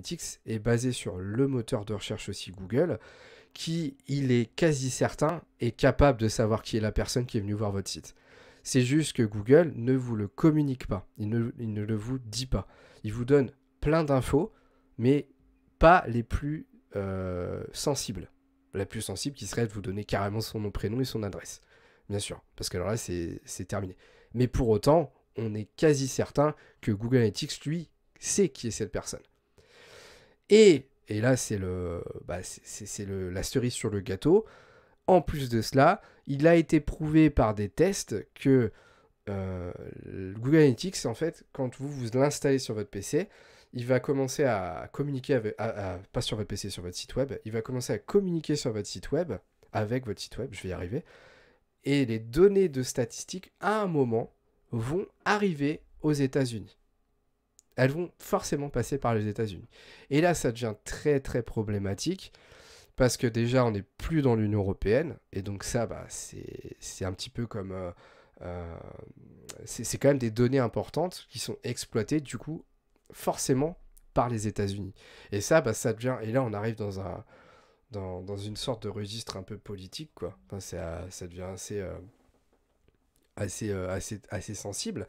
Analytics est basé sur le moteur de recherche aussi Google, qui, il est quasi certain, est capable de savoir qui est la personne qui est venue voir votre site. C'est juste que Google ne vous le communique pas, il ne le vous dit pas. Il vous donne plein d'infos, mais pas les plus sensibles. La plus sensible qui serait de vous donner carrément son nom, prénom et son adresse. Bien sûr, parce que alors là, c'est terminé. Mais pour autant, on est quasi certain que Google Analytics, lui, sait qui est cette personne. Et là, c'est la cerise sur le gâteau. En plus de cela, il a été prouvé par des tests que Google Analytics, en fait, quand vous l'installez sur votre PC, il va commencer à communiquer avec, pas sur votre PC, sur votre site web, il va commencer à communiquer sur votre site web, avec votre site web, je vais y arriver, et les données de statistiques, à un moment, vont arriver aux États-Unis. Elles vont forcément passer par les États-Unis. Et là, ça devient très très problématique, parce que déjà, on n'est plus dans l'Union européenne, et donc ça, c'est un petit peu comme... c'est quand même des données importantes qui sont exploitées, du coup, forcément par les États-Unis. Et ça, ça devient... Et là, on arrive dans une sorte de registre un peu politique, quoi. Enfin, ça devient assez sensible.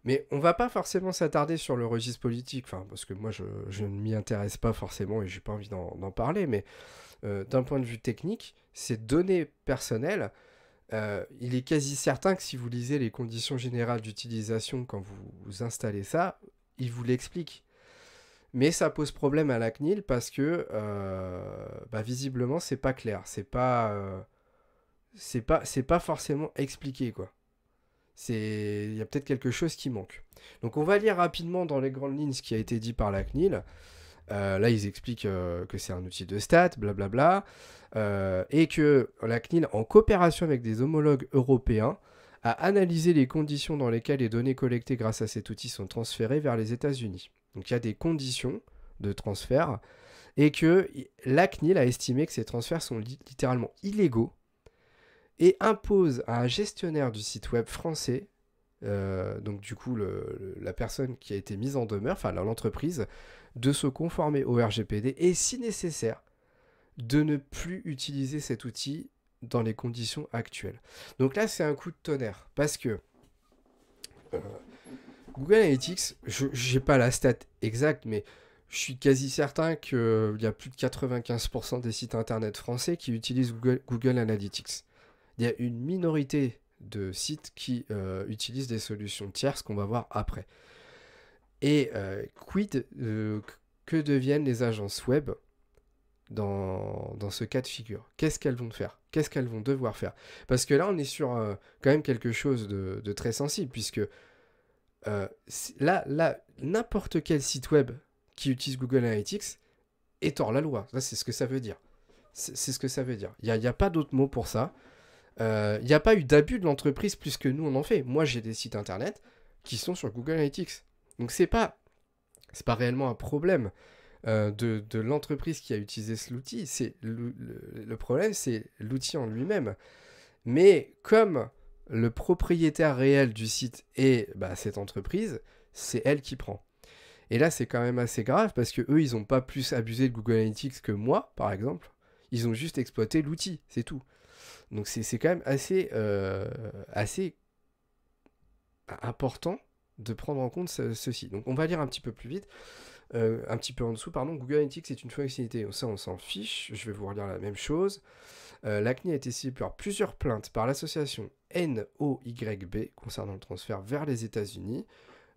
Mais on va pas forcément s'attarder sur le registre politique, parce que moi, je ne m'y intéresse pas forcément et j'ai pas envie d'en parler, mais d'un point de vue technique, ces données personnelles, il est quasi certain que si vous lisez les conditions générales d'utilisation quand vous installez ça, il vous l'explique. Mais ça pose problème à la CNIL parce que visiblement c'est pas clair, c'est pas forcément expliqué, quoi. Il y a peut-être quelque chose qui manque. Donc on va lire rapidement dans les grandes lignes ce qui a été dit par la CNIL. Là, ils expliquent que c'est un outil de stats, blablabla, et que la CNIL, en coopération avec des homologues européens, a analysé les conditions dans lesquelles les données collectées grâce à cet outil sont transférées vers les États-Unis. Donc il y a des conditions de transfert, et que la CNIL a estimé que ces transferts sont littéralement illégaux, et impose à un gestionnaire du site web français, donc du coup la personne qui a été mise en demeure, enfin l'entreprise, de se conformer au RGPD et si nécessaire de ne plus utiliser cet outil dans les conditions actuelles. Donc là c'est un coup de tonnerre parce que Google Analytics, je n'ai pas la stat exacte, mais je suis quasi certain qu'il y a plus de 95% des sites internet français qui utilisent Google Analytics. Il y a une minorité de sites qui utilisent des solutions tierces qu'on va voir après. Et quid que deviennent les agences web dans ce cas de figure? Qu'est-ce qu'elles vont faire? Qu'est-ce qu'elles vont devoir faire? Parce que là, on est sur quand même quelque chose de très sensible, puisque là, n'importe quel site web qui utilise Google Analytics est hors la loi. Là, c'est ce que ça veut dire. C'est ce que ça veut dire. Il n'y a pas d'autre mot pour ça. Il n'y a pas eu d'abus de l'entreprise plus que nous on en fait. Moi, j'ai des sites internet qui sont sur Google Analytics. Donc, c'est pas réellement un problème de l'entreprise qui a utilisé cet outil. Le problème, c'est l'outil en lui-même. Mais comme le propriétaire réel du site est cette entreprise, c'est elle qui prend. Et là, c'est quand même assez grave parce que eux, ils n'ont pas plus abusé de Google Analytics que moi, par exemple. Ils ont juste exploité l'outil, c'est tout. Donc c'est quand même assez important de prendre en compte ceci. Donc on va lire un petit peu plus vite, un petit peu en dessous, pardon. Google Analytics est une fonctionnalité, ça on s'en fiche, je vais vous relire la même chose. La CNIL a été saisie par plusieurs plaintes par l'association NOYB concernant le transfert vers les États-Unis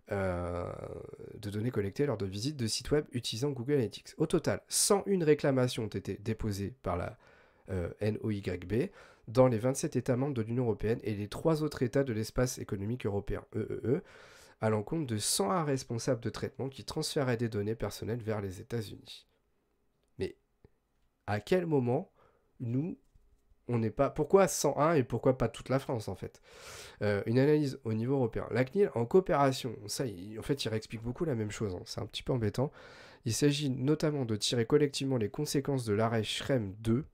de données collectées lors de visites de sites web utilisant Google Analytics. Au total, 101 réclamations ont été déposées par la NOYB dans les 27 États membres de l'Union européenne et les 3 autres États de l'espace économique européen, EEE, à l'encontre de 101 responsables de traitement qui transféraient des données personnelles vers les États-Unis. Mais à quel moment, nous, on n'est pas... Pourquoi 101 et pourquoi pas toute la France, en fait? Une analyse au niveau européen. La CNIL, en coopération, ça, en fait, il réexplique beaucoup la même chose, hein, c'est un petit peu embêtant. Il s'agit notamment de tirer collectivement les conséquences de l'arrêt Schrems 2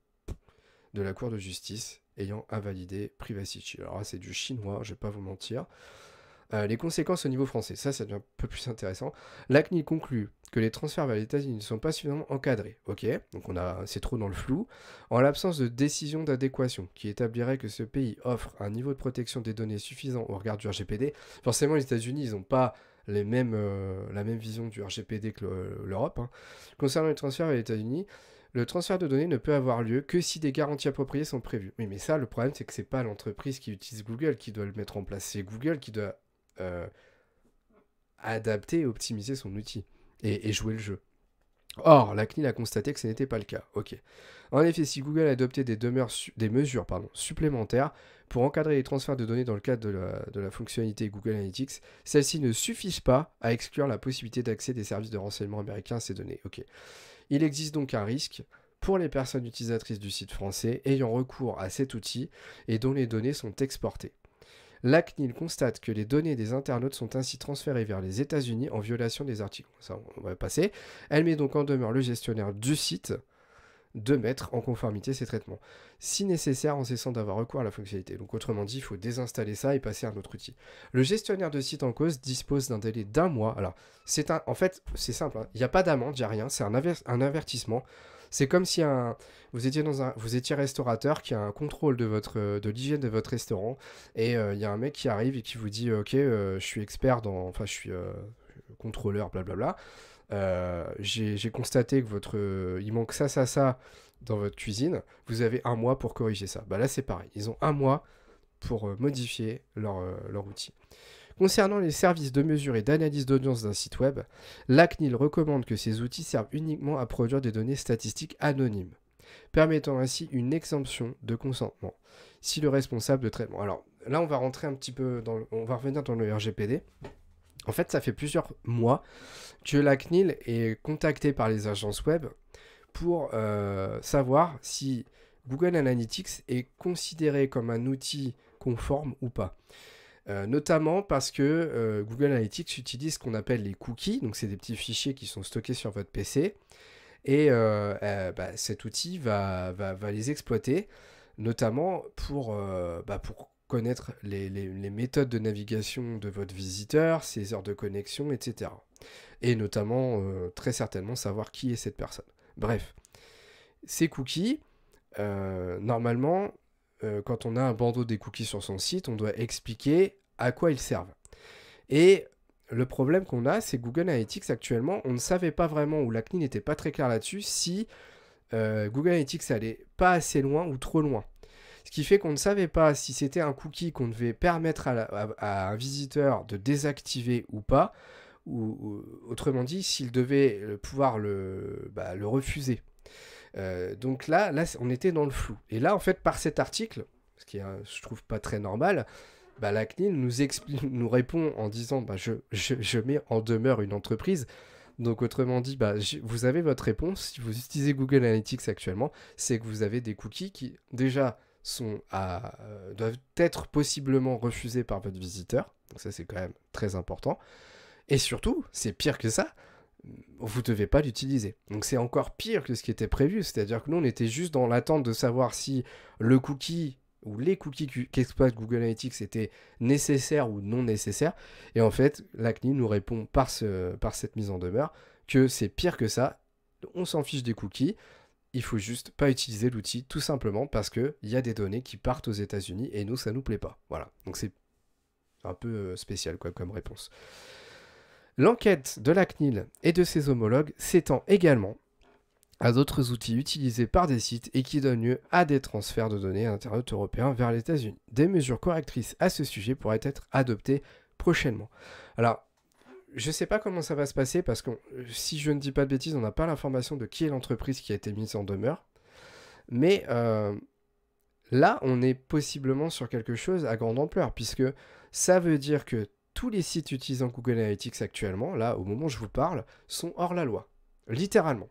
de la Cour de justice ayant invalidé Privacy Shield. Alors là, c'est du chinois, je vais pas vous mentir. Les conséquences au niveau français, ça devient un peu plus intéressant. La CNIL conclut que les transferts vers les États-Unis ne sont pas suffisamment encadrés. Ok, donc c'est trop dans le flou. En l'absence de décision d'adéquation qui établirait que ce pays offre un niveau de protection des données suffisant au regard du RGPD, forcément les États-Unis, ils n'ont pas la même vision du RGPD que l'Europe. Hein. Concernant les transferts vers les États-Unis, le transfert de données ne peut avoir lieu que si des garanties appropriées sont prévues. Oui, mais ça, le problème, c'est que c'est pas l'entreprise qui utilise Google qui doit le mettre en place. C'est Google qui doit adapter et optimiser son outil et jouer le jeu. Or, la CNIL a constaté que ce n'était pas le cas. Ok. En effet, si Google a adopté des mesures supplémentaires pour encadrer les transferts de données dans le cadre de la fonctionnalité Google Analytics, celles-ci ne suffisent pas à exclure la possibilité d'accès des services de renseignement américains à ces données. Ok. Il existe donc un risque pour les personnes utilisatrices du site français ayant recours à cet outil et dont les données sont exportées. La CNIL constate que les données des internautes sont ainsi transférées vers les États-Unis en violation des articles. Ça, on va passer. Elle met donc en demeure le gestionnaire du site de mettre en conformité ces traitements, si nécessaire en cessant d'avoir recours à la fonctionnalité. Donc autrement dit, il faut désinstaller ça et passer à un autre outil. Le gestionnaire de site en cause dispose d'un délai d'1 mois. Alors, en fait, c'est simple, hein. Il n'y a pas d'amende, il n'y a rien, c'est un avertissement. C'est comme si vous étiez restaurateur qui a un contrôle de l'hygiène de votre restaurant et il y a un mec qui arrive et qui vous dit ok, je suis expert je suis contrôleur, blablabla. J'ai constaté que il manque ça dans votre cuisine. Vous avez 1 mois pour corriger ça. Bah là c'est pareil. Ils ont 1 mois pour modifier leur outil. Concernant les services de mesure et d'analyse d'audience d'un site web, la CNIL recommande que ces outils servent uniquement à produire des données statistiques anonymes, permettant ainsi une exemption de consentement, si le responsable de traitement... Alors là, on va rentrer un petit peu on va revenir dans le RGPD. En fait, ça fait plusieurs mois que la CNIL est contactée par les agences web pour savoir si Google Analytics est considéré comme un outil conforme ou pas. Notamment parce que Google Analytics utilise ce qu'on appelle les cookies, donc c'est des petits fichiers qui sont stockés sur votre PC, et cet outil va les exploiter, notamment pour connaître les méthodes de navigation de votre visiteur, ses heures de connexion, etc. Et notamment, très certainement, savoir qui est cette personne. Bref, ces cookies, normalement... quand on a un bandeau des cookies sur son site, on doit expliquer à quoi ils servent. Et le problème qu'on a, c'est Google Analytics actuellement, on ne savait pas vraiment, ou la CNIL n'était pas très claire là-dessus, si Google Analytics allait pas assez loin ou trop loin. Ce qui fait qu'on ne savait pas si c'était un cookie qu'on devait permettre à un visiteur de désactiver ou pas, ou autrement dit, s'il devait pouvoir le refuser. Donc là, on était dans le flou. Et là, en fait, par cet article, ce qui est, je trouve pas très normal, la CNIL nous répond en disant je mets en demeure une entreprise. Donc autrement dit, vous avez votre réponse. Si vous utilisez Google Analytics actuellement, c'est que vous avez des cookies qui déjà doivent être possiblement refusés par votre visiteur. Donc ça, c'est quand même très important. Et surtout, c'est pire que ça, vous ne devez pas l'utiliser. Donc c'est encore pire que ce qui était prévu, c'est-à-dire que nous on était juste dans l'attente de savoir si le cookie ou les cookies qu'exploite Google Analytics étaient nécessaires ou non nécessaires, et en fait la CNIL nous répond par cette mise en demeure que c'est pire que ça, on s'en fiche des cookies, il faut juste pas utiliser l'outil tout simplement parce qu'il y a des données qui partent aux États-Unis et nous ça nous plaît pas. Voilà, donc c'est un peu spécial comme réponse. L'enquête de la CNIL et de ses homologues s'étend également à d'autres outils utilisés par des sites et qui donnent lieu à des transferts de données à internautes européens vers les États-Unis. Des mesures correctrices à ce sujet pourraient être adoptées prochainement. Alors, je ne sais pas comment ça va se passer parce que si je ne dis pas de bêtises, on n'a pas l'information de qui est l'entreprise qui a été mise en demeure. Mais là, on est possiblement sur quelque chose à grande ampleur puisque ça veut dire que tous les sites utilisant Google Analytics actuellement, là, au moment où je vous parle, sont hors la loi. Littéralement.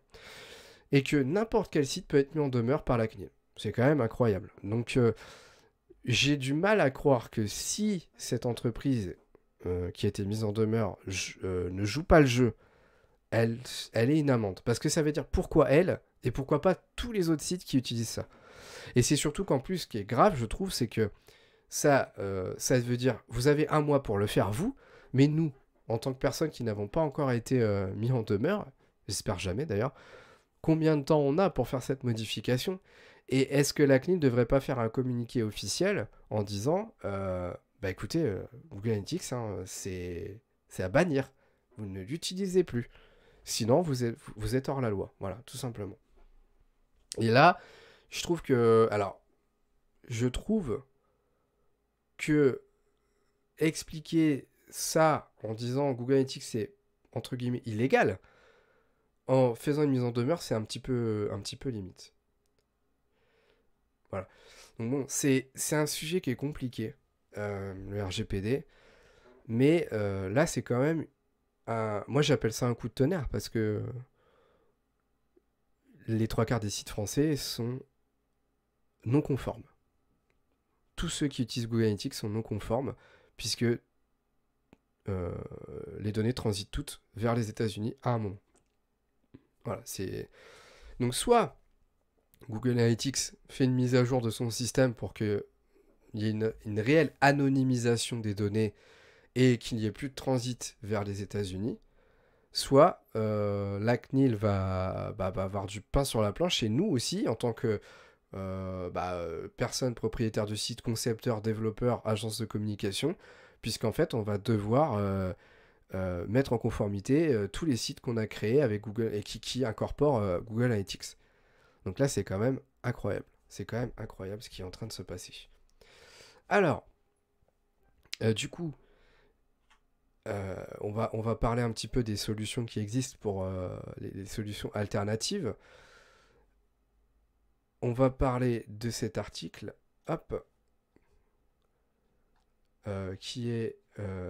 Et que n'importe quel site peut être mis en demeure par la CNIL. C'est quand même incroyable. Donc, j'ai du mal à croire que si cette entreprise qui a été mise en demeure ne joue pas le jeu, elle est une amende. Parce que ça veut dire pourquoi elle, et pourquoi pas tous les autres sites qui utilisent ça. Et c'est surtout qu'en plus, ce qui est grave, je trouve, c'est que Ça veut dire, vous avez un mois pour le faire, vous, mais nous, en tant que personnes qui n'avons pas encore été mis en demeure, j'espère jamais d'ailleurs, combien de temps on a pour faire cette modification? Et est-ce que la CNIL ne devrait pas faire un communiqué officiel en disant, bah écoutez, Google Analytics, hein, c'est à bannir, vous ne l'utilisez plus. Sinon, vous êtes hors la loi. Voilà, tout simplement. Et là, je trouve que... Alors, je trouve que expliquer ça en disant Google Analytics c'est entre guillemets illégal, en faisant une mise en demeure, c'est un petit peu limite. Voilà. Donc bon, c'est un sujet qui est compliqué, le RGPD, mais là c'est quand même moi j'appelle ça un coup de tonnerre parce que les trois quarts des sites français sont non conformes. Tous ceux qui utilisent Google Analytics sont non conformes puisque les données transitent toutes vers les États-Unis à un moment. Voilà, c'est donc soit Google Analytics fait une mise à jour de son système pour qu'il y ait une réelle anonymisation des données et qu'il n'y ait plus de transit vers les États-Unis, soit la CNIL va avoir du pain sur la planche et nous aussi, en tant que personnes propriétaires de sites, concepteurs, développeurs, agences de communication, puisqu'en fait, on va devoir mettre en conformité tous les sites qu'on a créés avec Google et qui incorporent Google Analytics. Donc là, c'est quand même incroyable. C'est quand même incroyable ce qui est en train de se passer. Alors, du coup, on va parler un petit peu des solutions qui existent pour les solutions alternatives. On va parler de cet article, hop, qui est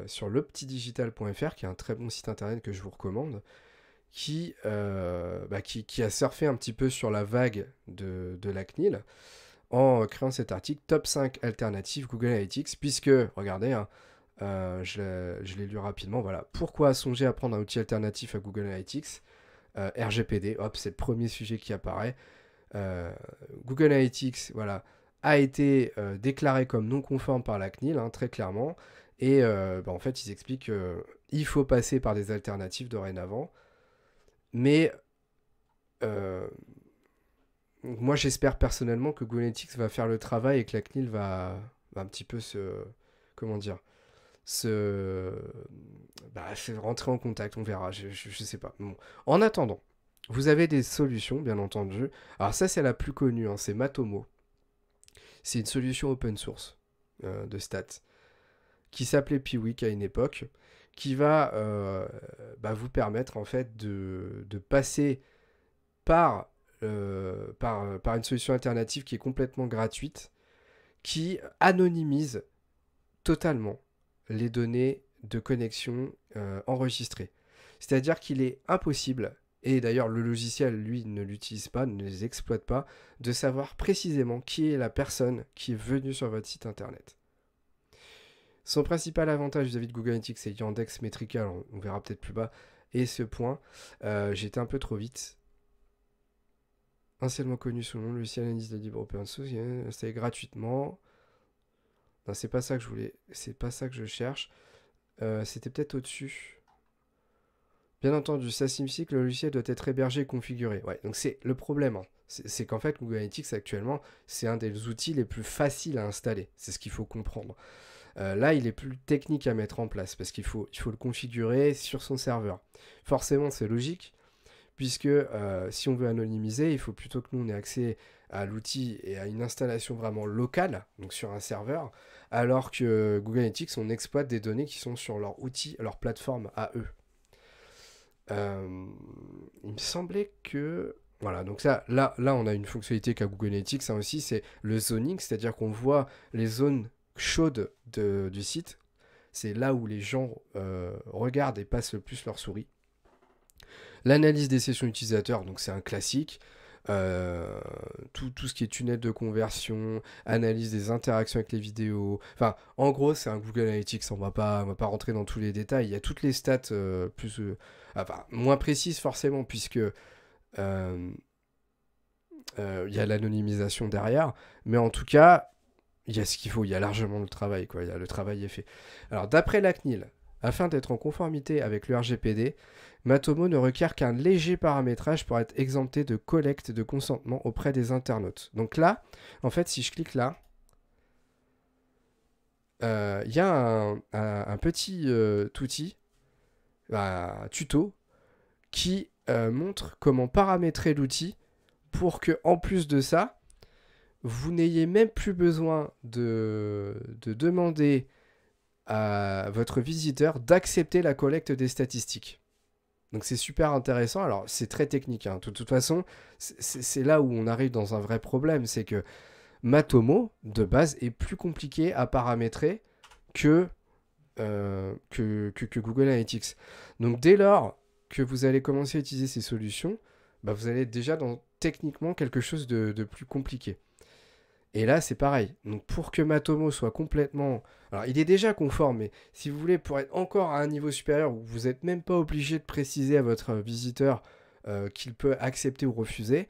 sur lepetitdigital.fr, qui est un très bon site internet que je vous recommande, qui a surfé un petit peu sur la vague de la CNIL en créant cet article Top 5 alternatives Google Analytics, puisque, regardez, hein, je l'ai lu rapidement, voilà. Pourquoi songer à prendre un outil alternatif à Google Analytics? RGPD, hop, c'est le premier sujet qui apparaît. Google Analytics, voilà, a été déclaré comme non conforme par la CNIL, hein, très clairement. Et en fait, ils expliquent qu'il faut passer par des alternatives dorénavant. Mais moi, j'espère personnellement que Google Analytics va faire le travail et que la CNIL va un petit peu comment dire, se rentrer en contact. On verra, je sais pas. Bon. En attendant, vous avez des solutions, bien entendu. Alors ça, c'est la plus connue, hein, c'est Matomo. C'est une solution open source de stats qui s'appelait Piwik à une époque, qui va vous permettre en fait de passer par une solution alternative qui est complètement gratuite, qui anonymise totalement les données de connexion enregistrées. C'est-à-dire qu'il est impossible, et d'ailleurs le logiciel, lui, ne l'utilise pas, ne les exploite pas, de savoir précisément qui est la personne qui est venue sur votre site internet. Son principal avantage vis-à-vis de Google Analytics, c'est Yandex Metrica, on verra peut-être plus bas, et ce point, j'étais un peu trop vite. Anciennement connu sous le nom logiciel analyse de libre open source, installé gratuitement. Non, c'est pas ça que je voulais, c'est pas ça que je cherche. C'était peut-être au-dessus. Bien entendu, ça signifie que le logiciel doit être hébergé et configuré. Ouais, donc c'est le problème. Hein. C'est qu'en fait, Google Analytics actuellement, c'est un des outils les plus faciles à installer. C'est ce qu'il faut comprendre. Là, il est plus technique à mettre en place parce qu'il faut le configurer sur son serveur. Forcément, c'est logique, puisque si on veut anonymiser, il faut plutôt que nous on ait accès à l'outil et à une installation vraiment locale, donc sur un serveur, alors que Google Analytics, on exploite des données qui sont sur leur outil, leur plateforme à eux. Il me semblait que... Voilà, donc ça, là on a une fonctionnalité qu'a Google Analytics, ça aussi, c'est le zoning, c'est-à-dire qu'on voit les zones chaudes du site. C'est là où les gens regardent et passent le plus leur souris. L'analyse des sessions utilisateurs, donc c'est un classique. Tout ce qui est tunnel de conversion, analyse des interactions avec les vidéos. Enfin, en gros, c'est un Google Analytics. On va pas rentrer dans tous les détails. Il y a toutes les stats moins précises forcément, puisque il y a l'anonymisation derrière. Mais en tout cas, il y a ce qu'il faut, il y a largement le travail, quoi. Le travail est fait. Alors, d'après la CNIL, afin d'être en conformité avec le RGPD, Matomo ne requiert qu'un léger paramétrage pour être exempté de collecte de consentement auprès des internautes. Donc là, en fait, si je clique là, il y a un petit outil, un tuto, qui montre comment paramétrer l'outil pour que, en plus de ça, vous n'ayez même plus besoin de demander à votre visiteur d'accepter la collecte des statistiques. Donc c'est super intéressant. Alors c'est très technique, hein. De toute façon, c'est là où on arrive dans un vrai problème. C'est que Matomo, de base, est plus compliqué à paramétrer que Google Analytics. Donc dès lors que vous allez commencer à utiliser ces solutions, bah, vous allez déjà dans techniquement quelque chose de plus compliqué. Et là, c'est pareil. Donc, pour que Matomo soit complètement... Alors, il est déjà conforme, mais si vous voulez, pour être encore à un niveau supérieur où vous n'êtes même pas obligé de préciser à votre visiteur qu'il peut accepter ou refuser,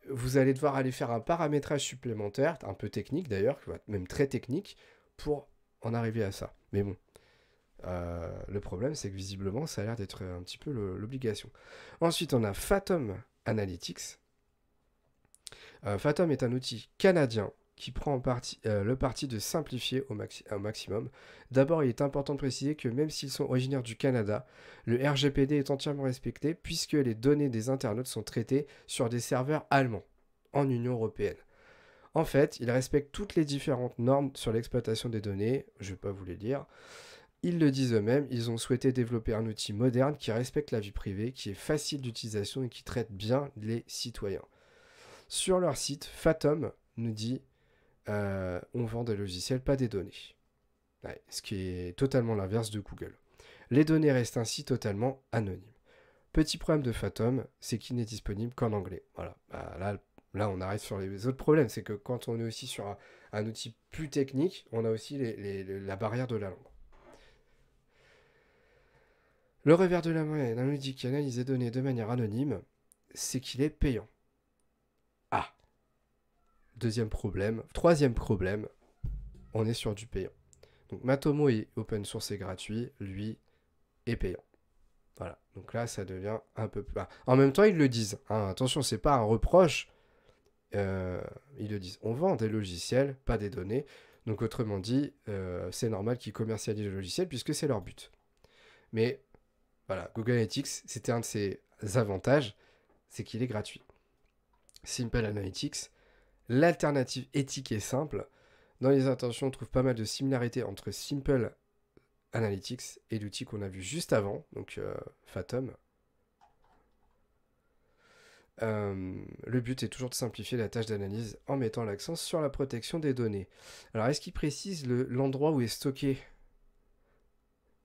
vous allez devoir aller faire un paramétrage supplémentaire, un peu technique d'ailleurs, même très technique, pour en arriver à ça. Mais bon, le problème, c'est que visiblement, ça a l'air d'être un petit peu l'obligation. Ensuite, on a Fathom Analytics. Fathom est un outil canadien qui prend le parti de simplifier au maximum. D'abord, il est important de préciser que même s'ils sont originaires du Canada, le RGPD est entièrement respecté puisque les données des internautes sont traitées sur des serveurs allemands en Union européenne. En fait, ils respectent toutes les différentes normes sur l'exploitation des données, je ne vais pas vous les lire. Ils le disent eux-mêmes, ils ont souhaité développer un outil moderne qui respecte la vie privée, qui est facile d'utilisation et qui traite bien les citoyens. Sur leur site, Fathom nous dit on vend des logiciels, pas des données. Ouais, ce qui est totalement l'inverse de Google. Les données restent ainsi totalement anonymes. Petit problème de Fathom, c'est qu'il n'est disponible qu'en anglais. Voilà. Bah, là, on arrive sur les autres problèmes. C'est que quand on est aussi sur un outil plus technique, on a aussi la barrière de la langue. Le revers de la monnaie d'un outil qui analyse les données de manière anonyme, c'est qu'il est payant. Ah, deuxième problème. Troisième problème, on est sur du payant. Donc Matomo est open source et gratuit, lui est payant. Voilà, donc là ça devient un peu plus... En même temps ils le disent, hein. Attention, c'est pas un reproche, ils le disent. On vend des logiciels, pas des données. Donc autrement dit, c'est normal qu'ils commercialisent le logiciel puisque c'est leur but. Mais voilà, Google Analytics, c'était un de ses avantages, c'est qu'il est gratuit. Simple Analytics, l'alternative éthique et simple. Dans les intentions, on trouve pas mal de similarités entre Simple Analytics et l'outil qu'on a vu juste avant, donc Fathom. Le but est toujours de simplifier la tâche d'analyse en mettant l'accent sur la protection des données. Alors, est-ce qu'il précise l'endroit où est stocké?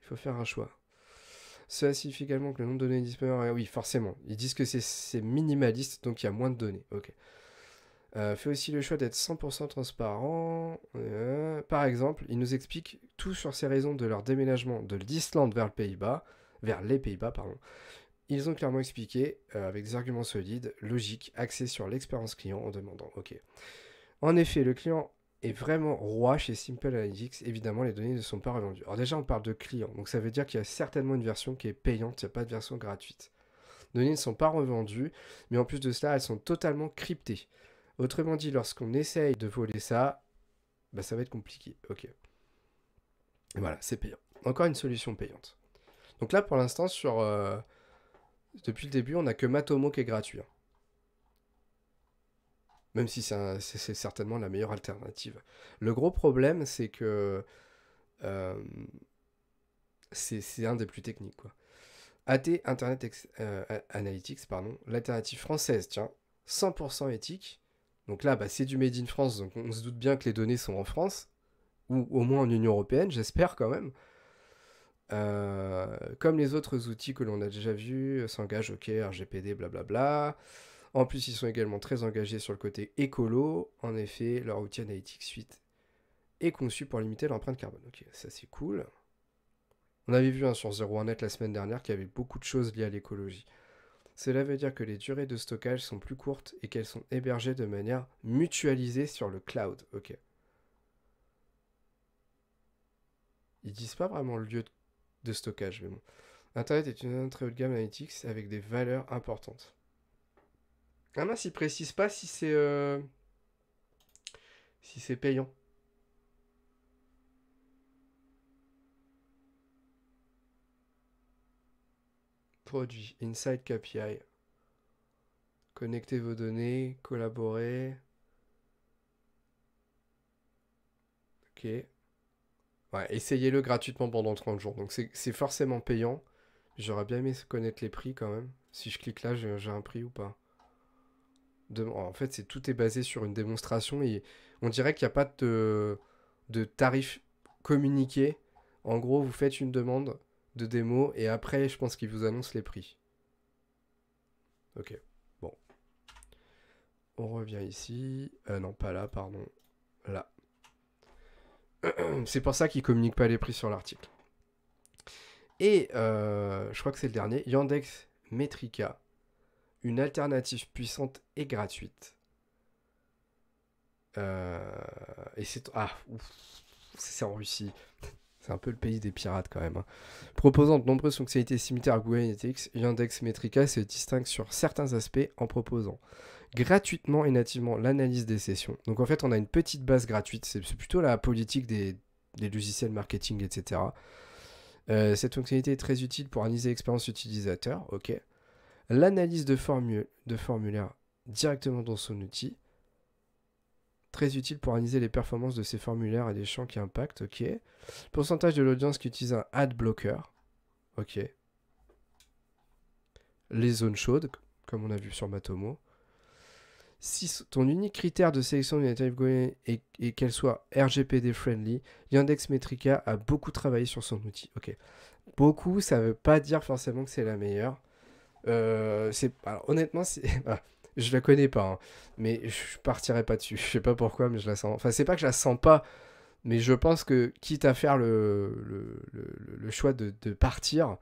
Il faut faire un choix. Cela signifie également que le nombre de données est disponible. Oui, forcément. Ils disent que c'est minimaliste, donc il y a moins de données. Ok. Fait aussi le choix d'être 100% transparent. Par exemple, il nous explique tout sur ces raisons de leur déménagement de l'Islande vers les Pays-Bas, pardon. Ils ont clairement expliqué, avec des arguments solides, logiques, axés sur l'expérience client en demandant. Ok. En effet, le client est vraiment roi chez Simple Analytics. Évidemment, les données ne sont pas revendues. Alors déjà, on parle de client, donc ça veut dire qu'il y a certainement une version qui est payante, il n'y a pas de version gratuite. Les données ne sont pas revendues, mais en plus de cela, elles sont totalement cryptées. Autrement dit, lorsqu'on essaye de voler ça, bah ça va être compliqué. Ok. Et voilà, c'est payant. Encore une solution payante. Donc là, pour l'instant, depuis le début, on n'a que Matomo qui est gratuit. Hein. Même si c'est certainement la meilleure alternative. Le gros problème, c'est que c'est un des plus techniques. Quoi. AT Internet Analytics, pardon, l'alternative française, tiens, 100% éthique. Donc là, bah, c'est du Made in France, donc on se doute bien que les données sont en France, ou au moins en Union Européenne, j'espère quand même. Comme les autres outils que l'on a déjà vus, s'engagent, ok, RGPD, blablabla. En plus, ils sont également très engagés sur le côté écolo. En effet, leur outil Analytics Suite est conçu pour limiter l'empreinte carbone. Ok, ça c'est cool. On avait vu sur 01net la semaine dernière qu'il y avait beaucoup de choses liées à l'écologie. Cela veut dire que les durées de stockage sont plus courtes et qu'elles sont hébergées de manière mutualisée sur le cloud. Ok. Ils disent pas vraiment le lieu de stockage, mais bon. Internet est une très haut de gamme analytics avec des valeurs importantes. Ah mince, ils précisent pas si c'est payant. Produit, Inside KPI. Connectez vos données, collaborer. Ok. Ouais, essayez-le gratuitement pendant 30 jours. Donc c'est forcément payant. J'aurais bien aimé connaître les prix quand même. Si je clique là, j'ai un prix ou pas. En fait, tout est basé sur une démonstration et on dirait qu'il n'y a pas de tarif communiqué. En gros, vous faites une demande de démo et après, je pense qu'ils vous annoncent les prix. Ok, bon. On revient ici. Non, pas là, pardon. Là. C'est pour ça qu'ils communiquent pas les prix sur l'article. Et je crois que c'est le dernier. Yandex Metrica. Une alternative puissante et gratuite. Et c'est... Ah, c'est en Russie. C'est un peu le pays des pirates quand même. Hein. Proposant de nombreuses fonctionnalités similaires à Google Analytics, Yandex Metrica se distingue sur certains aspects en proposant gratuitement et nativement l'analyse des sessions. Donc en fait, on a une petite base gratuite. C'est plutôt la politique des logiciels marketing, etc. Cette fonctionnalité est très utile pour analyser l'expérience utilisateur. Ok. L'analyse de formulaire directement dans son outil. Très utile pour analyser les performances de ces formulaires et des champs qui impactent. Ok. Pourcentage de l'audience qui utilise un ad blocker. Ok. Les zones chaudes, comme on a vu sur Matomo. Si ton unique critère de sélection d'une alternative Google est qu'elle soit RGPD friendly, Yandex Metrica a beaucoup travaillé sur son outil. Ok. Beaucoup, ça veut pas dire forcément que c'est la meilleure. Alors, honnêtement, je la connais pas, hein, mais je partirai pas dessus. Je sais pas pourquoi, mais je la sens. Enfin, c'est pas que je la sens pas, mais je pense que quitte à faire le choix de partir,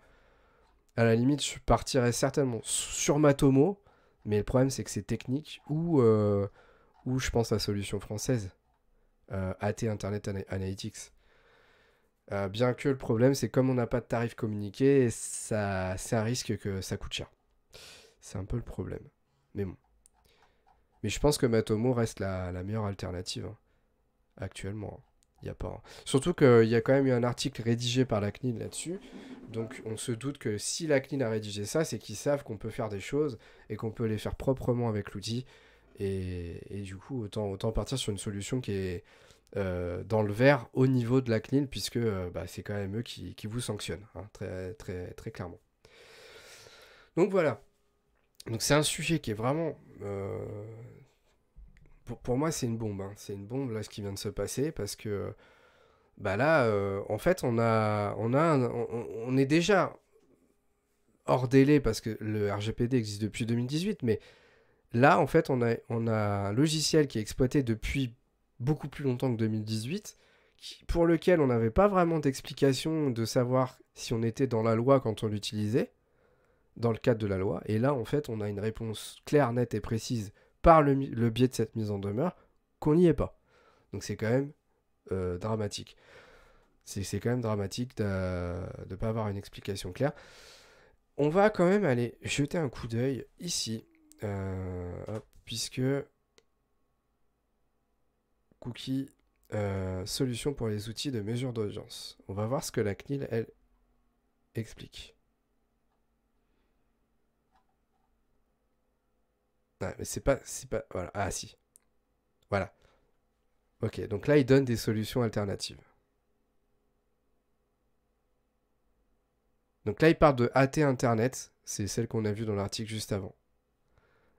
à la limite, je partirais certainement sur Matomo, mais le problème c'est que c'est technique, ou je pense à la solution française, AT Internet Analytics. Bien que le problème c'est comme on n'a pas de tarif communiqué, c'est un risque que ça coûte cher. C'est un peu le problème. Mais bon. Mais je pense que Matomo reste la meilleure alternative hein, actuellement. Il y a pas. Surtout qu'il y a quand même eu un article rédigé par la CNIL là-dessus. Donc on se doute que si la CNIL a rédigé ça, c'est qu'ils savent qu'on peut faire des choses et qu'on peut les faire proprement avec l'outil. Et du coup, autant partir sur une solution qui est dans le vert au niveau de la CNIL, puisque c'est quand même eux qui vous sanctionnent, hein, très, très, très clairement. Donc voilà. Donc c'est un sujet qui est vraiment... pour moi, c'est une bombe. Hein. C'est une bombe, là, ce qui vient de se passer, parce que là, en fait, on est déjà hors délai, parce que le RGPD existe depuis 2018, mais là, en fait, on a un logiciel qui est exploité depuis beaucoup plus longtemps que 2018, pour lequel on n'avait pas vraiment d'explication de savoir si on était dans la loi quand on l'utilisait, dans le cadre de la loi. Et là, en fait, on a une réponse claire, nette et précise par le biais de cette mise en demeure qu'on n'y est pas. Donc c'est quand même dramatique. C'est quand même dramatique de ne pas avoir une explication claire. On va quand même aller jeter un coup d'œil ici, puisque Cookie, solution pour les outils de mesure d'audience. On va voir ce que la CNIL, elle, explique. Ah, mais c'est pas... Voilà. Ah, si. Voilà. Ok, donc là, il donne des solutions alternatives. Donc là, il parle de AT Internet. C'est celle qu'on a vue dans l'article juste avant.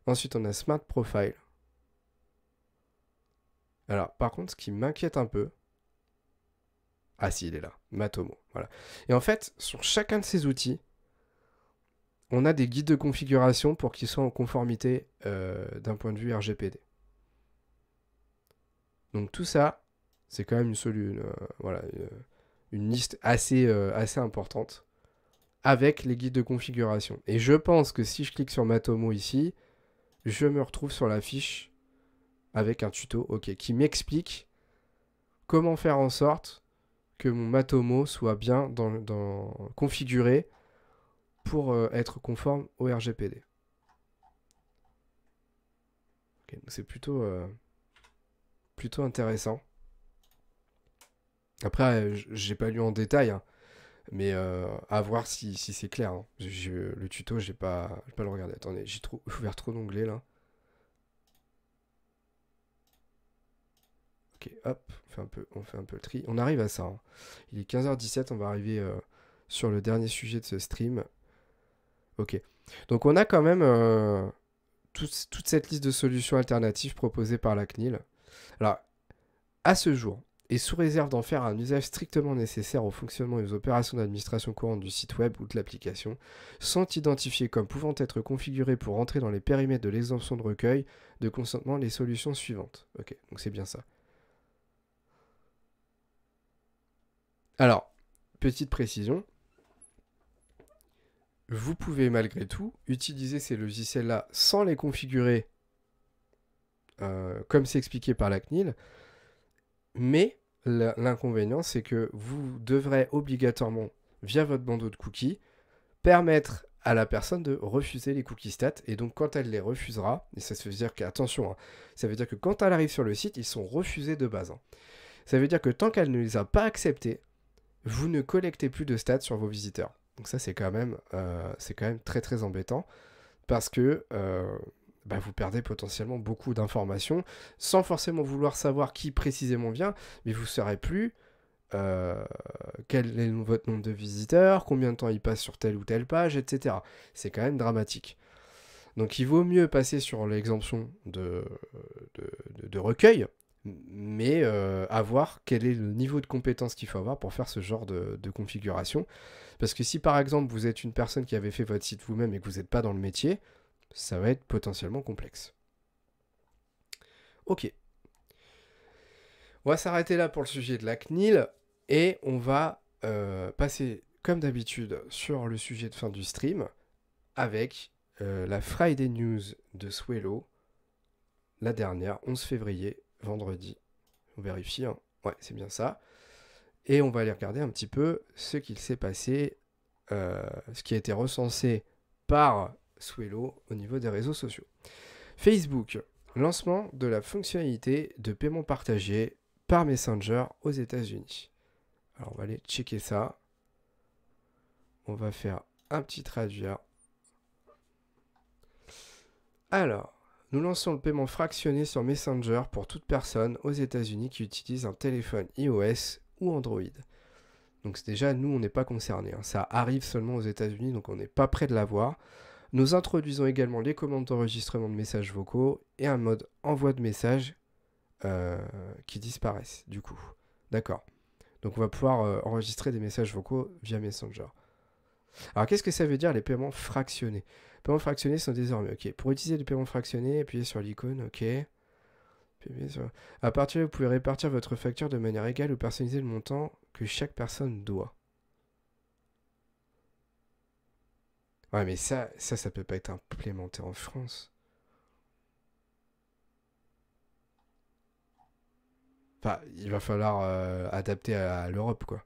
Ensuite, on a Smart Profile. Alors, par contre, ce qui m'inquiète un peu... Ah si, il est là. Matomo. Voilà. Et en fait, sur chacun de ces outils, on a des guides de configuration pour qu'ils soient en conformité d'un point de vue RGPD. Donc tout ça, c'est quand même une liste assez importante avec les guides de configuration. Et je pense que si je clique sur Matomo ici, je me retrouve sur la fiche avec un tuto qui m'explique comment faire en sorte que mon Matomo soit bien configuré pour être conforme au RGPD. Okay, c'est plutôt intéressant. Après, j'ai pas lu en détail, hein, mais à voir si c'est clair. Hein. Le tuto, j'ai pas le regarder. Attendez, j'ai ouvert trop d'onglets là. Ok, hop, on fait un peu le tri. On arrive à ça. Hein. Il est 15h17, on va arriver sur le dernier sujet de ce stream. Ok. Donc on a quand même toute cette liste de solutions alternatives proposées par la CNIL. Alors, à ce jour, et sous réserve d'en faire un usage strictement nécessaire au fonctionnement et aux opérations d'administration courante du site web ou de l'application, sont identifiés comme pouvant être configurés pour entrer dans les périmètres de l'exemption de recueil de consentement les solutions suivantes. Ok, donc c'est bien ça. Alors, petite précision, vous pouvez malgré tout utiliser ces logiciels-là sans les configurer comme c'est expliqué par la CNIL, mais l'inconvénient, c'est que vous devrez obligatoirement, via votre bandeau de cookies, permettre à la personne de refuser les cookies stats. Et donc, quand elle les refusera, et ça veut dire qu'attention, hein, ça veut dire que quand elle arrive sur le site, ils sont refusés de base. Hein. Ça veut dire que tant qu'elle ne les a pas acceptés, vous ne collectez plus de stats sur vos visiteurs. Donc ça, c'est quand même très très embêtant parce que vous perdez potentiellement beaucoup d'informations sans forcément vouloir savoir qui précisément vient, mais vous ne saurez plus quel est votre nombre de visiteurs, combien de temps ils passent sur telle ou telle page, etc. C'est quand même dramatique. Donc il vaut mieux passer sur l'exemption de recueil, mais avoir quel est le niveau de compétence qu'il faut avoir pour faire ce genre de configuration. Parce que si par exemple vous êtes une personne qui avait fait votre site vous-même et que vous n'êtes pas dans le métier, ça va être potentiellement complexe. Ok. On va s'arrêter là pour le sujet de la CNIL et on va passer comme d'habitude sur le sujet de fin du stream avec la Friday News de Swello, la dernière, 11 février, vendredi. On vérifie, hein. Ouais, c'est bien ça. Et on va aller regarder un petit peu ce qu'il s'est passé, ce qui a été recensé par Swello au niveau des réseaux sociaux. Facebook, lancement de la fonctionnalité de paiement partagé par Messenger aux États-Unis. Alors on va aller checker ça. On va faire un petit traduire. Alors, nous lançons le paiement fractionné sur Messenger pour toute personne aux États-Unis qui utilise un téléphone iOS ou Android. Donc déjà, nous, on n'est pas concernés. Hein. Ça arrive seulement aux États-Unis, donc on n'est pas près de l'avoir. Nous introduisons également les commandes d'enregistrement de messages vocaux et un mode envoi de messages qui disparaissent, du coup. D'accord. Donc on va pouvoir enregistrer des messages vocaux via Messenger. Alors qu'est-ce que ça veut dire les paiements fractionnés? Les paiements fractionnés sont désormais, ok. Pour utiliser les paiements fractionnés, appuyez sur l'icône, ok. À partir de là, vous pouvez répartir votre facture de manière égale ou personnaliser le montant que chaque personne doit. Ouais, mais ça peut pas être implémenté en France. Enfin, il va falloir adapter à l'Europe, quoi.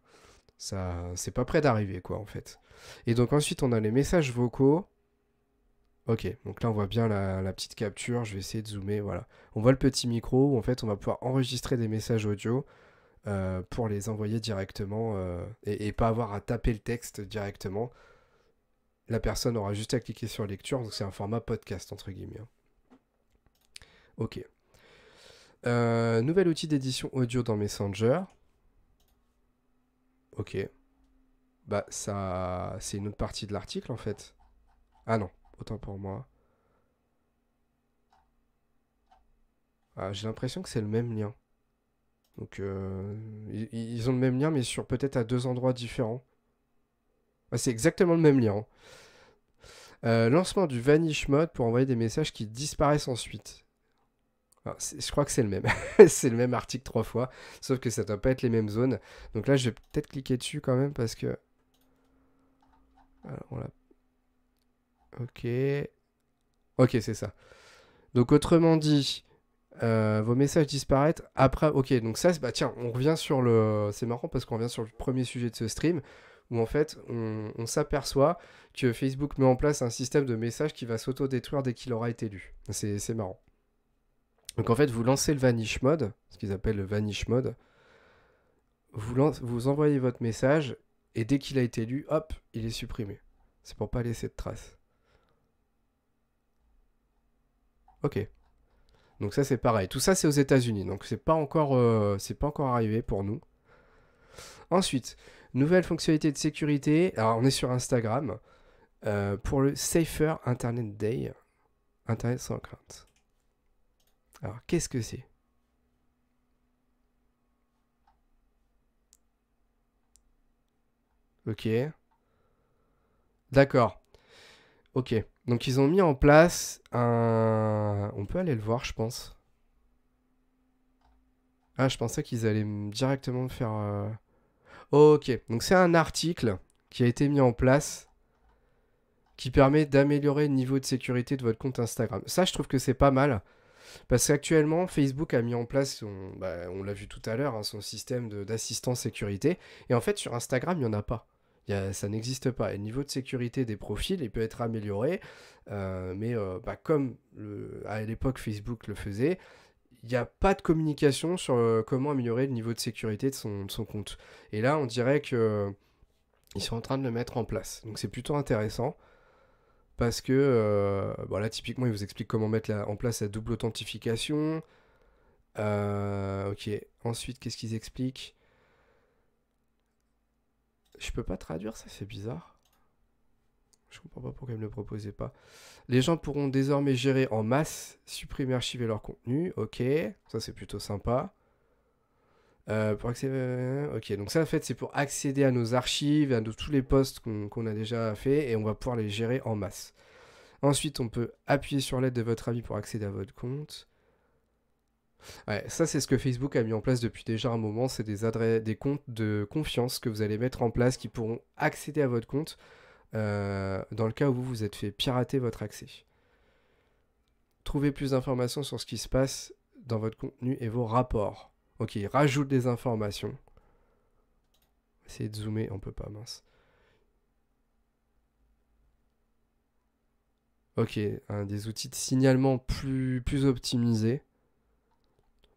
Ça, c'est pas près d'arriver, quoi, en fait. Et donc ensuite, on a les messages vocaux. Ok, donc là, on voit bien la petite capture. Je vais essayer de zoomer, voilà. On voit le petit micro où, en fait, on va pouvoir enregistrer des messages audio pour les envoyer directement et pas avoir à taper le texte directement. La personne aura juste à cliquer sur lecture, donc c'est un format podcast, entre guillemets. Ok. Nouvel outil d'édition audio dans Messenger. Ok. Bah, ça, c'est une autre partie de l'article, en fait. Ah non, autant pour moi. Ah, j'ai l'impression que c'est le même lien. Donc, ils ont le même lien, mais sur peut-être à deux endroits différents. Ah, c'est exactement le même lien. Lancement du Vanish Mode pour envoyer des messages qui disparaissent ensuite. Alors, je crois que c'est le même. C'est le même article 3 fois, sauf que ça doit pas être les mêmes zones. Donc là, je vais peut-être cliquer dessus quand même parce que... Alors, ok. Ok, c'est ça. Donc autrement dit, Vos messages disparaître après. Ok, donc ça, bah tiens, on revient sur le. C'est marrant parce qu'on revient sur le premier sujet de ce stream où en fait on s'aperçoit que Facebook met en place un système de messages qui va s'auto-détruire dès qu'il aura été lu. C'est marrant. Donc en fait, vous lancez le vanish mode, ce qu'ils appellent le vanish mode. Vous envoyez votre message et dès qu'il a été lu, hop, il est supprimé. C'est pour pas laisser de traces. Ok. Donc ça c'est pareil. Tout ça c'est aux États-Unis. Donc c'est pas encore arrivé pour nous. Ensuite, nouvelle fonctionnalité de sécurité. Alors on est sur Instagram pour le Safer Internet Day, Internet sans crainte. Alors qu'est-ce que c'est? Ok. D'accord. Ok. Donc ils ont mis en place un. On peut aller le voir, je pense. Ah, je pensais qu'ils allaient directement me faire. Ok. Donc c'est un article qui a été mis en place qui permet d'améliorer le niveau de sécurité de votre compte Instagram. Ça, je trouve que c'est pas mal. Parce qu'actuellement, Facebook a mis en place, on l'a vu tout à l'heure, hein, son système d'assistance sécurité. Et en fait, sur Instagram, il n'y en a pas. Ça n'existe pas. Et le niveau de sécurité des profils, il peut être amélioré. Comme à l'époque Facebook le faisait, il n'y a pas de communication sur comment améliorer le niveau de sécurité de son compte. Et là, on dirait que ils sont en train de le mettre en place. Donc c'est plutôt intéressant. Parce que, là, typiquement, il vous explique comment mettre en place la double authentification. Ok. Ensuite, qu'est-ce qu'ils expliquent? Je peux pas traduire ça, c'est bizarre. Je comprends pas pourquoi ils me le proposaient pas. Les gens pourront désormais gérer en masse, supprimer, archiver leur contenu. Ok. Ça, c'est plutôt sympa. Pour accéder... Ok, donc ça en fait c'est pour accéder à nos archives, à tous les posts qu'on a déjà fait et on va pouvoir les gérer en masse. Ensuite, on peut appuyer sur l'aide de votre ami pour accéder à votre compte. Ouais, ça c'est ce que Facebook a mis en place depuis déjà un moment, c'est des comptes de confiance que vous allez mettre en place qui pourront accéder à votre compte dans le cas où vous vous êtes fait pirater votre accès. Trouvez plus d'informations sur ce qui se passe dans votre contenu et vos rapports. Ok, rajoute des informations. Essayez de zoomer, on peut pas, mince. Ok, des outils de signalement plus optimisés.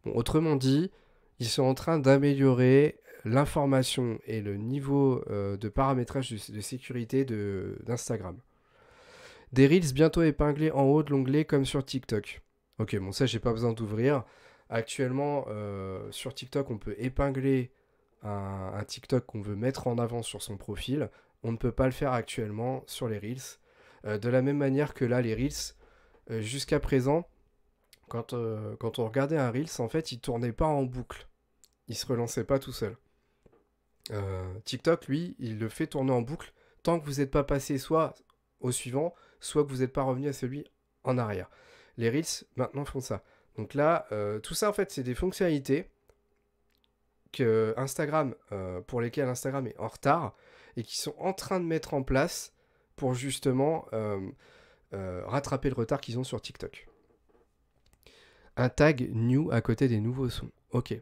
Bon, autrement dit, ils sont en train d'améliorer l'information et le niveau de paramétrage de sécurité d'Instagram. Des Reels bientôt épinglés en haut de l'onglet comme sur TikTok. Ok, bon ça j'ai pas besoin d'ouvrir. Actuellement sur TikTok on peut épingler un TikTok qu'on veut mettre en avant sur son profil. On ne peut pas le faire actuellement sur les Reels. De la même manière que là les Reels, jusqu'à présent, quand on regardait un Reels, en fait il tournait pas en boucle. Il se relançait pas tout seul. TikTok, lui, il le fait tourner en boucle tant que vous n'êtes pas passé soit au suivant, soit que vous n'êtes pas revenu à celui en arrière. Les Reels, maintenant, font ça. Donc là, tout ça, en fait, c'est des fonctionnalités que Instagram, pour lesquelles Instagram est en retard et qui sont en train de mettre en place pour justement rattraper le retard qu'ils ont sur TikTok. Un tag new à côté des nouveaux sons. Ok.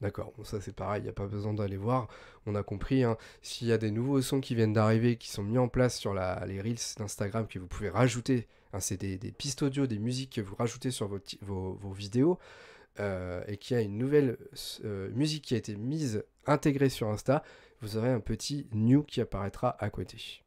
D'accord, bon, ça c'est pareil, il n'y a pas besoin d'aller voir. On a compris, hein, s'il y a des nouveaux sons qui viennent d'arriver, qui sont mis en place sur les Reels d'Instagram, que vous pouvez rajouter, hein, c'est des pistes audio, des musiques que vous rajoutez sur vos vidéos, et qu'il y a une nouvelle musique qui a été intégrée sur Insta, vous aurez un petit new qui apparaîtra à côté.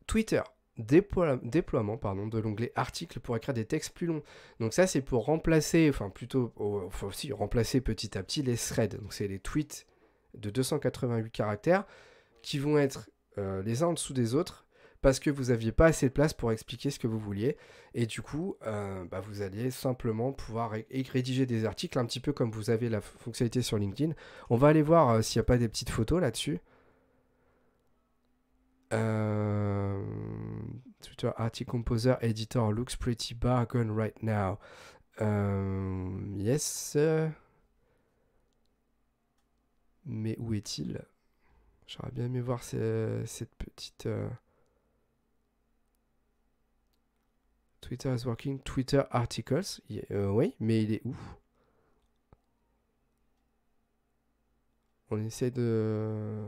Twitter. Déploiement de l'onglet article pour écrire des textes plus longs. Donc ça c'est pour remplacer, faut aussi remplacer petit à petit les threads. Donc c'est les tweets de 288 caractères qui vont être les uns en dessous des autres parce que vous n'aviez pas assez de place pour expliquer ce que vous vouliez. Et du coup, vous alliez simplement pouvoir rédiger des articles un petit peu comme vous avez la fonctionnalité sur LinkedIn. On va aller voir s'il n'y a pas des petites photos là-dessus. Twitter Article Composer Editor looks pretty bargain right now. Yes. Mais où est-il? J'aurais bien aimé voir cette petite... Twitter is working. Twitter articles. Oui, mais il est où? On essaie de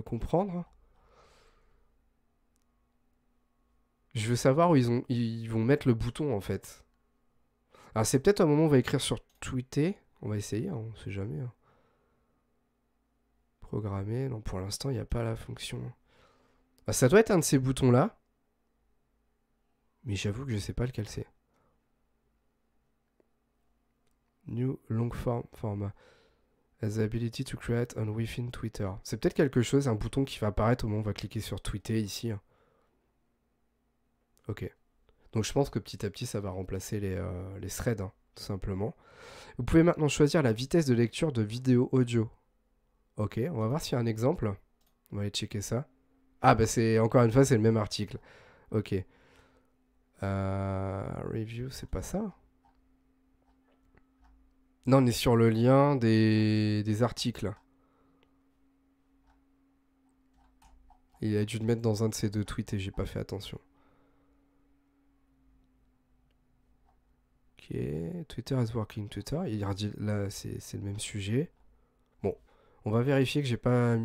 comprendre. Je veux savoir où ils vont mettre le bouton en fait. Alors c'est peut-être un moment où on va écrire sur Twitter. On va essayer, hein, on sait jamais. Hein. Programmer. Non, pour l'instant, il n'y a pas la fonction. Ah, ça doit être un de ces boutons-là. Mais j'avoue que je sais pas lequel c'est. New long form format. Has the ability to create on within Twitter. C'est peut-être quelque chose, un bouton qui va apparaître au moment où on va cliquer sur Twitter ici. Ok. Donc je pense que petit à petit, ça va remplacer les threads, hein, tout simplement. Vous pouvez maintenant choisir la vitesse de lecture de vidéo audio. Ok, on va voir s'il y a un exemple. On va aller checker ça. Ah bah c'est, encore une fois, c'est le même article. Ok. Review, c'est pas ça? Non, on est sur le lien des articles. Il a dû le mettre dans un de ces deux tweets et j'ai pas fait attention. Ok, Twitter is working Twitter. Il redit, là, c'est le même sujet. Bon, on va vérifier que j'ai pas...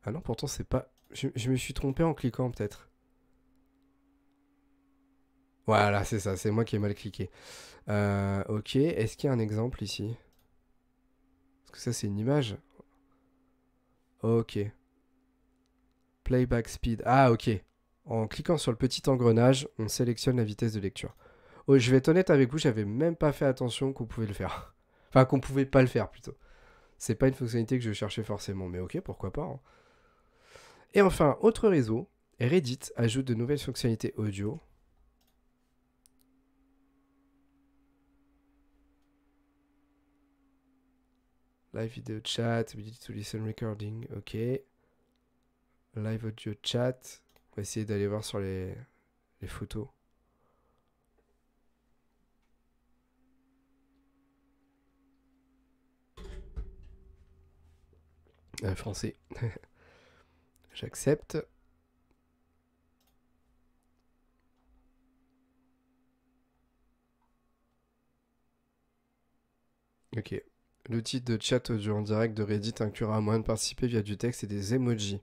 Ah non, pourtant c'est pas... Je me suis trompé en cliquant peut-être. Voilà, c'est ça, c'est moi qui ai mal cliqué. Ok, est-ce qu'il y a un exemple ici? Parce que ça c'est une image. Ok. Playback speed. Ah ok. En cliquant sur le petit engrenage, on sélectionne la vitesse de lecture. Oh, je vais être honnête avec vous, j'avais même pas fait attention qu'on pouvait le faire. Enfin, qu'on pouvait pas le faire plutôt. C'est pas une fonctionnalité que je cherchais forcément, mais ok, pourquoi pas. Hein. Et enfin, autre réseau, Reddit ajoute de nouvelles fonctionnalités audio. Live video chat, ability to listen recording, ok. Live audio chat. On va essayer d'aller voir sur les photos. Français. J'accepte. Ok. L'outil de chat audio en direct de Reddit inclura un moyen de participer via du texte et des emojis.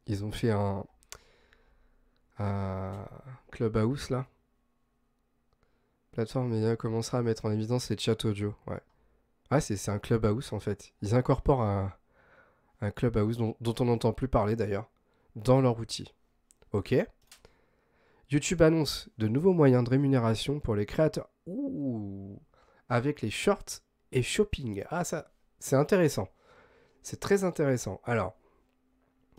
Ils ont fait un Clubhouse là. Plateforme média commencera à mettre en évidence les chats audio. Ouais. Ah, c'est un Clubhouse en fait. Ils incorporent un Clubhouse dont on n'entend plus parler d'ailleurs dans leur outil. Ok. YouTube annonce de nouveaux moyens de rémunération pour les créateurs. Ouh, avec les shorts et shopping. Ah, ça, c'est intéressant. C'est très intéressant. Alors,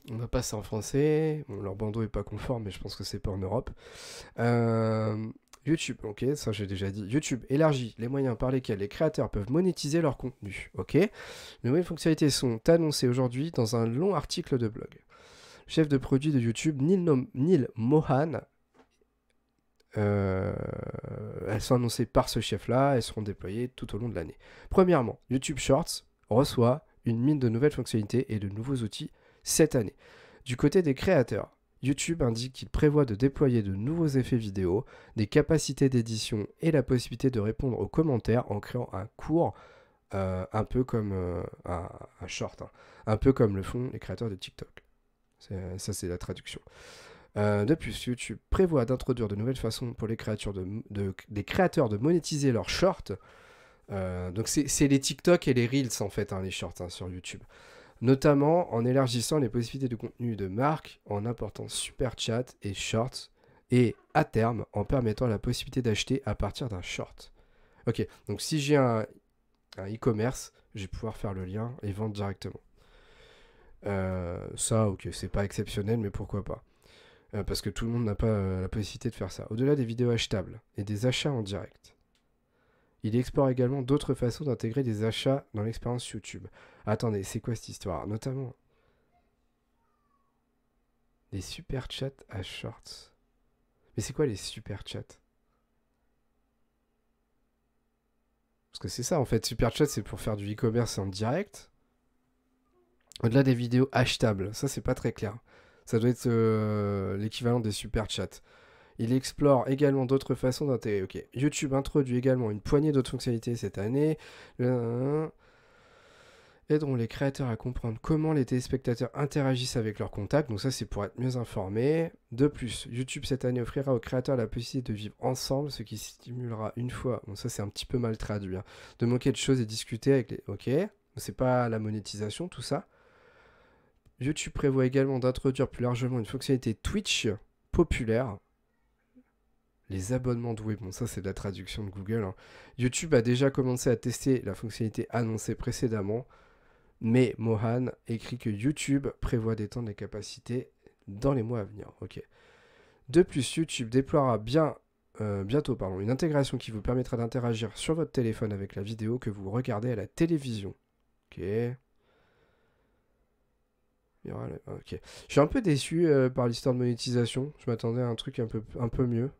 on va passer en français. Bon, leur bandeau est pas conforme, mais je pense que c'est pas en Europe. YouTube, ok, ça j'ai déjà dit. YouTube élargit les moyens par lesquels les créateurs peuvent monétiser leur contenu. Ok. Les nouvelles fonctionnalités sont annoncées aujourd'hui dans un long article de blog. Le chef de produit de YouTube, Neil Mohan, elles sont annoncées par ce chef-là, elles seront déployées tout au long de l'année. Premièrement, YouTube Shorts reçoit une mine de nouvelles fonctionnalités et de nouveaux outils cette année. Du côté des créateurs, YouTube indique qu'il prévoit de déployer de nouveaux effets vidéo, des capacités d'édition et la possibilité de répondre aux commentaires en créant un court, un peu comme un short, hein, un peu comme le font les créateurs de TikTok. Ça, c'est la traduction. De plus, YouTube prévoit d'introduire de nouvelles façons pour les créateurs des créateurs de monétiser leurs shorts. Donc c'est les TikTok et les Reels en fait, hein, les shorts hein, sur YouTube. Notamment en élargissant les possibilités de contenu de marque, en apportant super chat et shorts, et à terme en permettant la possibilité d'acheter à partir d'un short. Ok, donc si j'ai un e-commerce, je vais pouvoir faire le lien et vendre directement. Ça, ok, c'est pas exceptionnel, mais pourquoi pas. Parce que tout le monde n'a pas la possibilité de faire ça. Au-delà des vidéos achetables et des achats en direct, il explore également d'autres façons d'intégrer des achats dans l'expérience YouTube. Attendez, c'est quoi cette histoire? Notamment les super chats à shorts. Mais c'est quoi les super chats? Parce que c'est ça en fait, super chat c'est pour faire du e-commerce en direct. Au-delà des vidéos achetables, ça c'est pas très clair. Ça doit être l'équivalent des super chats. Il explore également d'autres façons d'intégrer. Ok. YouTube introduit également une poignée d'autres fonctionnalités cette année. Aideront les créateurs à comprendre comment les téléspectateurs interagissent avec leurs contacts. Donc ça, c'est pour être mieux informé. De plus, YouTube cette année offrira aux créateurs la possibilité de vivre ensemble, ce qui stimulera une fois, bon ça c'est un petit peu mal traduit, hein, de manquer de choses et discuter avec les... Ok, c'est pas la monétisation, tout ça. YouTube prévoit également d'introduire plus largement une fonctionnalité Twitch populaire. Les abonnements doués, bon ça c'est de la traduction de Google, hein. YouTube a déjà commencé à tester la fonctionnalité annoncée précédemment. Mais Mohan écrit que YouTube prévoit d'étendre les capacités dans les mois à venir. Ok. De plus, YouTube déploiera bientôt une intégration qui vous permettra d'interagir sur votre téléphone avec la vidéo que vous regardez à la télévision. Ok. Ok. Je suis un peu déçu par l'histoire de monétisation. Je m'attendais à un truc un peu mieux.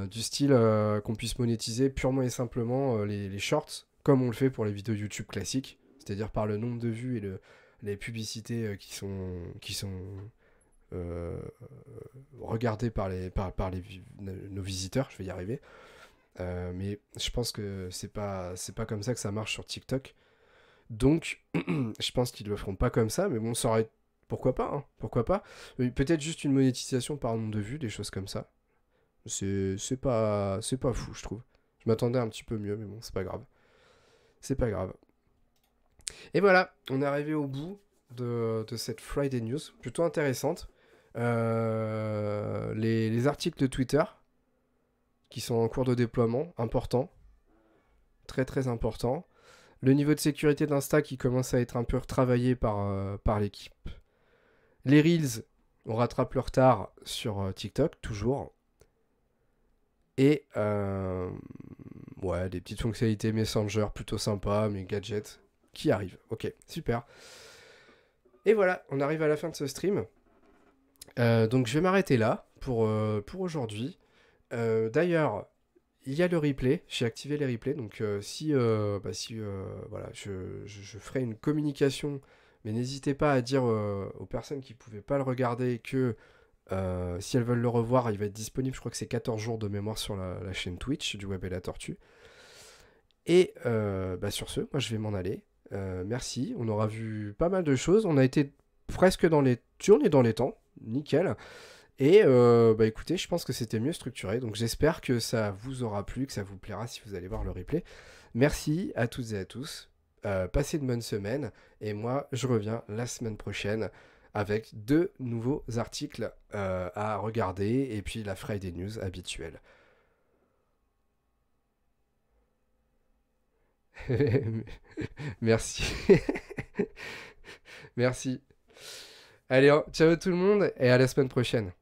Du style qu'on puisse monétiser purement et simplement les shorts, comme on le fait pour les vidéos YouTube classiques, c'est-à-dire par le nombre de vues et les publicités qui sont regardées par nos visiteurs, je vais y arriver. Mais je pense que c'est pas comme ça que ça marche sur TikTok. Donc, je pense qu'ils le feront pas comme ça, mais bon, ça aurait... Pourquoi pas, hein, pourquoi pas. Peut-être juste une monétisation par nombre de vues, des choses comme ça. C'est pas fou, je trouve. Je m'attendais un petit peu mieux, mais bon, c'est pas grave. C'est pas grave. Et voilà, on est arrivé au bout de cette Friday News, plutôt intéressante. Les articles de Twitter, qui sont en cours de déploiement, important. Très très important. Le niveau de sécurité d'Insta qui commence à être un peu retravaillé par l'équipe. Les Reels, on rattrape le retard sur TikTok, toujours. Et ouais, des petites fonctionnalités Messenger plutôt sympas, mais gadgets qui arrivent. Ok, super. Et voilà, on arrive à la fin de ce stream. Donc je vais m'arrêter là pour aujourd'hui. D'ailleurs, il y a le replay. J'ai activé les replays. Donc voilà, je ferai une communication. Mais n'hésitez pas à dire aux personnes qui ne pouvaient pas le regarder que si elles veulent le revoir, il va être disponible, je crois que c'est 14 jours de mémoire sur la chaîne Twitch du Web et la Tortue. Et sur ce, moi je vais m'en aller. Merci, on aura vu pas mal de choses. On a été presque dans les temps, nickel. Et écoutez, je pense que c'était mieux structuré. Donc j'espère que ça vous aura plu, que ça vous plaira si vous allez voir le replay. Merci à toutes et à tous. Passez une bonne semaine. Et moi, je reviens la semaine prochaine avec 2 nouveaux articles à regarder et puis la Friday News habituelle. Merci. Merci. Allez, ciao tout le monde et à la semaine prochaine.